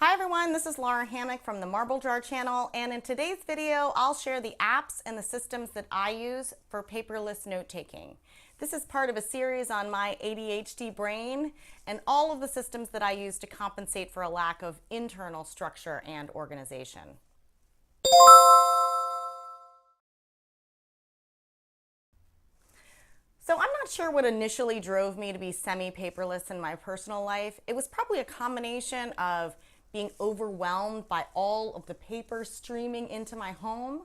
Hi everyone, this is Lara Hammock from the Marble Jar channel, and in today's video I'll share the apps and the systems that I use for paperless note-taking. This is part of a series on my ADHD brain and all of the systems that I use to compensate for a lack of internal structure and organization. So I'm not sure what initially drove me to be semi-paperless in my personal life. It was probably a combination of being overwhelmed by all of the paper streaming into my home,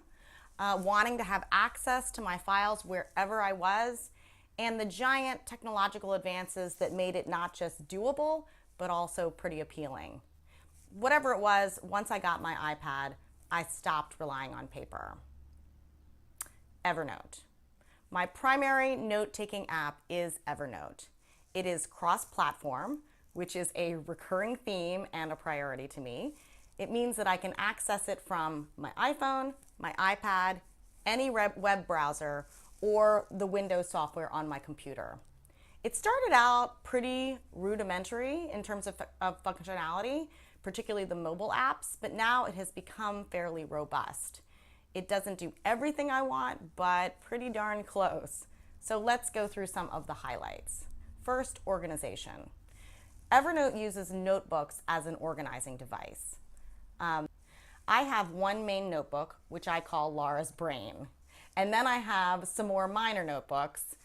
wanting to have access to my files wherever I was, and the giant technological advances that made it not just doable, but also pretty appealing. Whatever it was, once I got my iPad, I stopped relying on paper. Evernote. My primary note-taking app is Evernote. It is cross-platform, which is a recurring theme and a priority to me. It means that I can access it from my iPhone, my iPad, any web browser, or the Windows software on my computer. It started out pretty rudimentary in terms of functionality, particularly the mobile apps, but now it has become fairly robust. It doesn't do everything I want, but pretty darn close. So let's go through some of the highlights. First, organization. Evernote uses notebooks as an organizing device. I have one main notebook, which I call Lara's Brain. And then I have some more minor notebooks,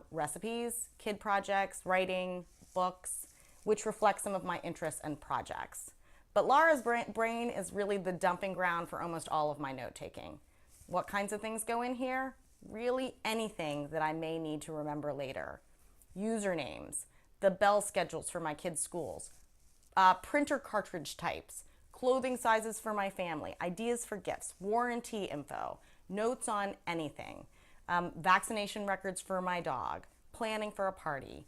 recipes, kid projects, writing, books, which reflect some of my interests and projects. But Lara's Brain is really the dumping ground for almost all of my note-taking. What kinds of things go in here? Really anything that I may need to remember later. Usernames, the bell schedules for my kids' schools, printer cartridge types, clothing sizes for my family, ideas for gifts, warranty info, notes on anything, vaccination records for my dog, planning for a party,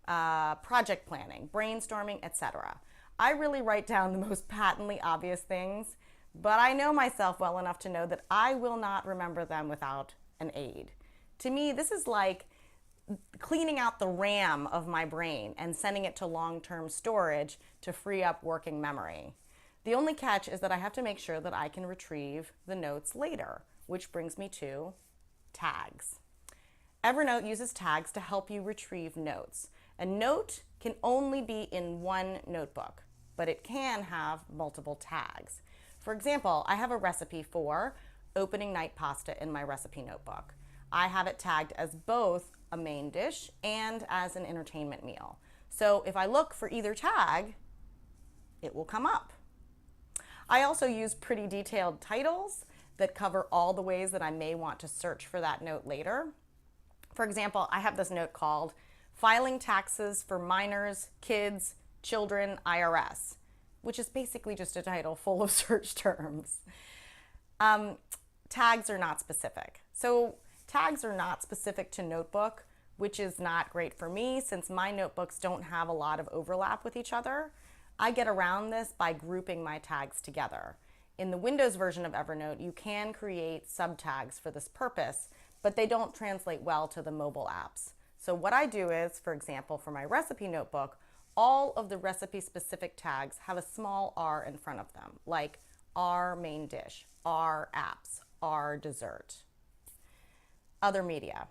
project planning, brainstorming, etc. I really write down the most patently obvious things, but I know myself well enough to know that I will not remember them without an aid. To me, this is like cleaning out the RAM of my brain and sending it to long-term storage to free up working memory. The only catch is that I have to make sure that I can retrieve the notes later, which brings me to tags. Evernote uses tags to help you retrieve notes. A note can only be in one notebook, but it can have multiple tags. For example, I have a recipe for opening night pasta in my recipe notebook. I have it tagged as both a main dish and as an entertainment meal. So if I look for either tag, it will come up. I also use pretty detailed titles that cover all the ways that I may want to search for that note later. For example, I have this note called Filing Taxes for Minors, Kids, Children, IRS, which is basically just a title full of search terms. Tags are not specific. So tags are not specific to notebook, which is not great for me since my notebooks don't have a lot of overlap with each other. I get around this by grouping my tags together. In the Windows version of Evernote, you can create subtags for this purpose, but they don't translate well to the mobile apps. So what I do is, for example, for my recipe notebook, all of the recipe-specific tags have a small r in front of them, like R main dish, R apps, R dessert. Other media.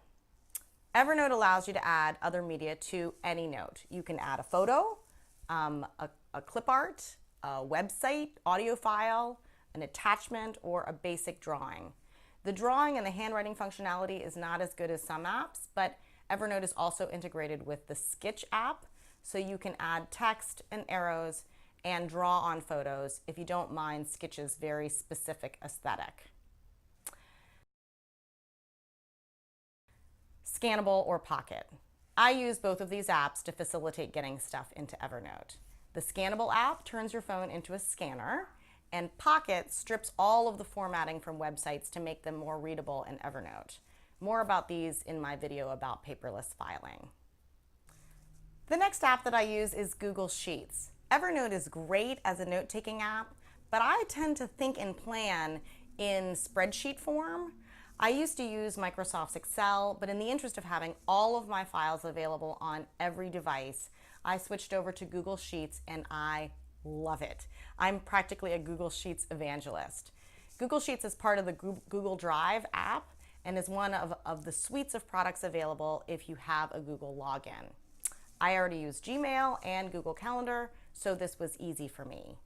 Evernote allows you to add other media to any note. You can add a photo, a clip art, a website, audio file, an attachment, or a basic drawing. The drawing and the handwriting functionality is not as good as some apps, but Evernote is also integrated with the Sketch app, so you can add text and arrows and draw on photos if you don't mind Sketch's very specific aesthetic. Scannable or Pocket. I use both of these apps to facilitate getting stuff into Evernote. The Scannable app turns your phone into a scanner, and Pocket strips all of the formatting from websites to make them more readable in Evernote. More about these in my video about paperless filing. The next app that I use is Google Sheets. Evernote is great as a note-taking app, but I tend to think and plan in spreadsheet form. I used to use Microsoft's Excel, but in the interest of having all of my files available on every device, I switched over to Google Sheets and I love it. I'm practically a Google Sheets evangelist. Google Sheets is part of the Google Drive app and is one of the suites of products available if you have a Google login. I already use Gmail and Google Calendar, so this was easy for me.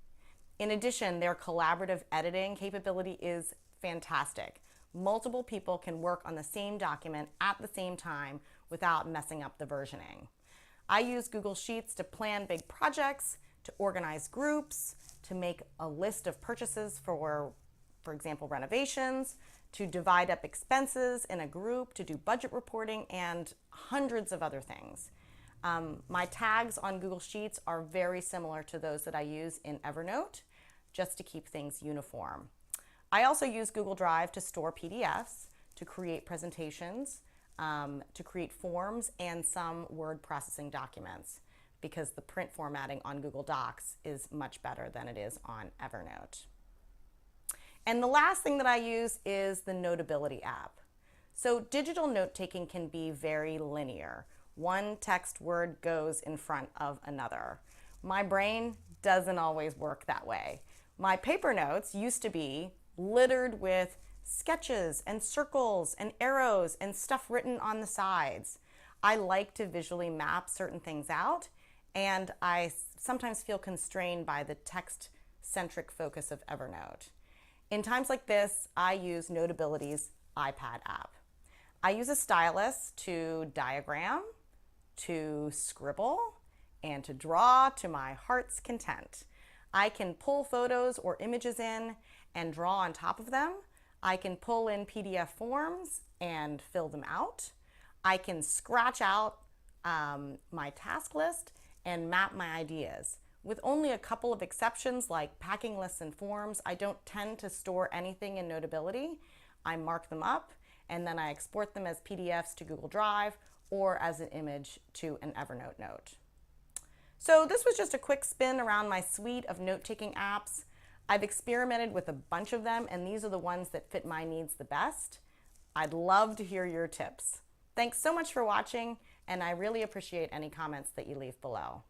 In addition, their collaborative editing capability is fantastic. Multiple people can work on the same document at the same time without messing up the versioning. I use Google Sheets to plan big projects, to organize groups, to make a list of purchases for example, renovations, to divide up expenses in a group, to do budget reporting, and hundreds of other things. My tags on Google Sheets are very similar to those that I use in Evernote, just to keep things uniform. I also use Google Drive to store PDFs, to create presentations, to create forms, and some word processing documents, because the print formatting on Google Docs is much better than it is on Evernote. And the last thing that I use is the Notability app. So digital note-taking can be very linear. One text word goes in front of another. My brain doesn't always work that way. My paper notes used to be littered with sketches and circles and arrows and stuff written on the sides. I like to visually map certain things out, and I sometimes feel constrained by the text-centric focus of Evernote. In times like this, I use Notability's iPad app. I use a stylus to diagram, to scribble, and to draw to my heart's content. I can pull photos or images in and draw on top of them. I can pull in PDF forms and fill them out. I can scratch out my task list and map my ideas. With only a couple of exceptions like packing lists and forms, I don't tend to store anything in Notability. I mark them up and then I export them as PDFs to Google Drive or as an image to an Evernote note. So this was just a quick spin around my suite of note-taking apps. I've experimented with a bunch of them, and these are the ones that fit my needs the best. I'd love to hear your tips. Thanks so much for watching, and I really appreciate any comments that you leave below.